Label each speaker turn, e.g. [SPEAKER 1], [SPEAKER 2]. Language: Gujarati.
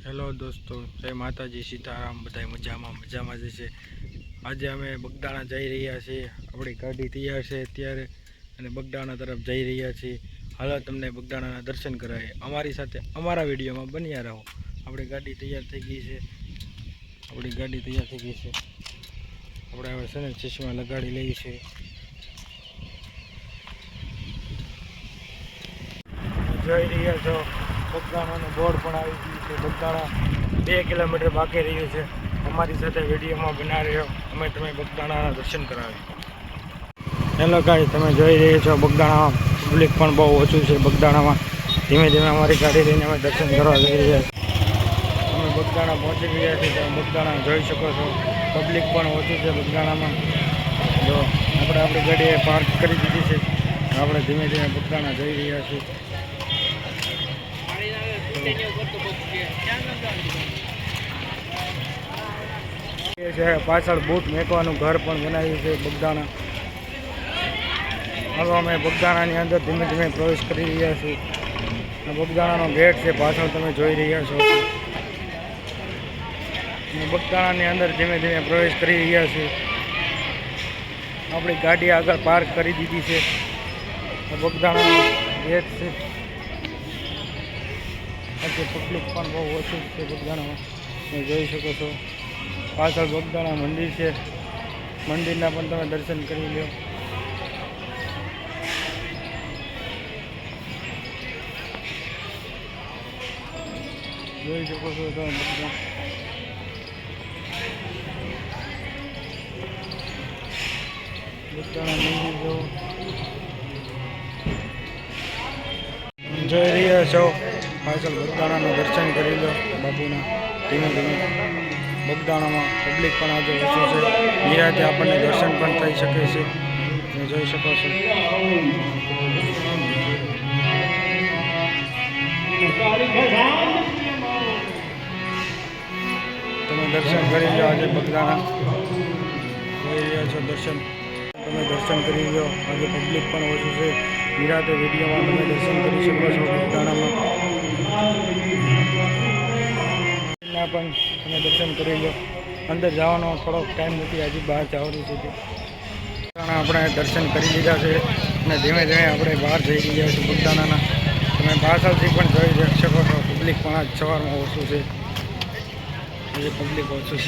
[SPEAKER 1] હેલો દોસ્તો, જય માતાજી, સીતારામ। બધા મજામાં જ છે। આજે અમે બગદાણા જઈ રહ્યા છીએ। આપણી ગાડી તૈયાર છે અત્યારે અને બગદાણા તરફ જઈ રહ્યા છીએ। હાલો તમને બગદાણાના દર્શન કરાવીએ। અમારી સાથે અમારા વિડીયોમાં બન્યા રહો। આપણી ગાડી તૈયાર થઈ ગઈ છે। આપણે હવે છે ને ચશ્મા લગાડી લઈએ છીએ। જોઈ રહ્યા છો બગદાણાનું બોર્ડ પણ આવી ગયું છે। બગદાણા 2 કિલોમીટર બાકી રહ્યું છે। અમારી સાથે વિડીયોમાં બના રહ્યો, અમે તમે બગદાણાના દર્શન કરાવીએ। હેલો ગાઈસ, તમે જોઈ રહ્યા છો બગદાણામાં પબ્લિક પણ બહુ ઓછું છે। બગદાણામાં ધીમે ધીમે અમારી ગાડી લઈને અમે દર્શન કરવા જઈ રહ્યા છીએ। અમે બગદાણા પહોંચી ગયા છીએ। તમે બગદાણા જોઈ શકો છો, પબ્લિક પણ ઓછું છે બગદાણામાં। જો આપણે આપણી ગાડી પાર્ક કરી દીધી છે। આપણે ધીમે ધીમે બગદાણા જઈ રહ્યા છીએ। પાછળ બૂટ મેકવાનું ઘર પણ બનાવ્યું છે બગદાણા। હવે અમે બગદાણાની અંદર ધીમે ધીમે પ્રવેશ કરી રહ્યા છીએ। બગદાણાનો ગેટ છે, પાછળ તમે જોઈ રહ્યા છો। બગદાણાની અંદર ધીમે ધીમે પ્રવેશ કરી રહ્યા છીએ। આપણી ગાડી આગળ પાર્ક કરી દીધી છે। બગદાણાનો ગેટ છે। આજે પબ્લિક પણ બહુ ઓછું છે બગદાણામાં, તમે જોઈ શકો છો। પાછળ બગદાણા મંદિર છે, મંદિરના પણ તમે દર્શન કરી લો। જોઈ શકો છો તમે બગદાણા મંદિર જોઈ રહ્યા છો। પાછળ બગદાણાનું દર્શન કરી લો બાપુના। ધીમે ધીમે બગદાણામાં પબ્લિક પણ આજે ઓછું છે। નિરાતે આપણને દર્શન પણ થઈ શકે છે, તમે જોઈ શકો છો। તમે દર્શન કરી લો આજે બગદાણા જોઈ રહ્યા છો। તમે દર્શન કરી લો। આજે પબ્લિક પણ ઓછું છે। નિરાતે વિડીયોમાં તમે દર્શન કરી શકો છો બગદાણામાં પણ તમે દર્શન કરી લો। અંદર જવાનો થોડોક ટાઈમ નથી, હજી બહાર જવાનું છે। આપણે દર્શન કરી લીધા છે અને ધીમે ધીમે આપણે બહાર જઈ રહ્યા છીએ બગદાણાના। તમે પાછળથી પણ જોઈ શકો છો, પબ્લિક પણ આજ સવારમાં ઓછું છે। આજે પબ્લિક ઓછું છે।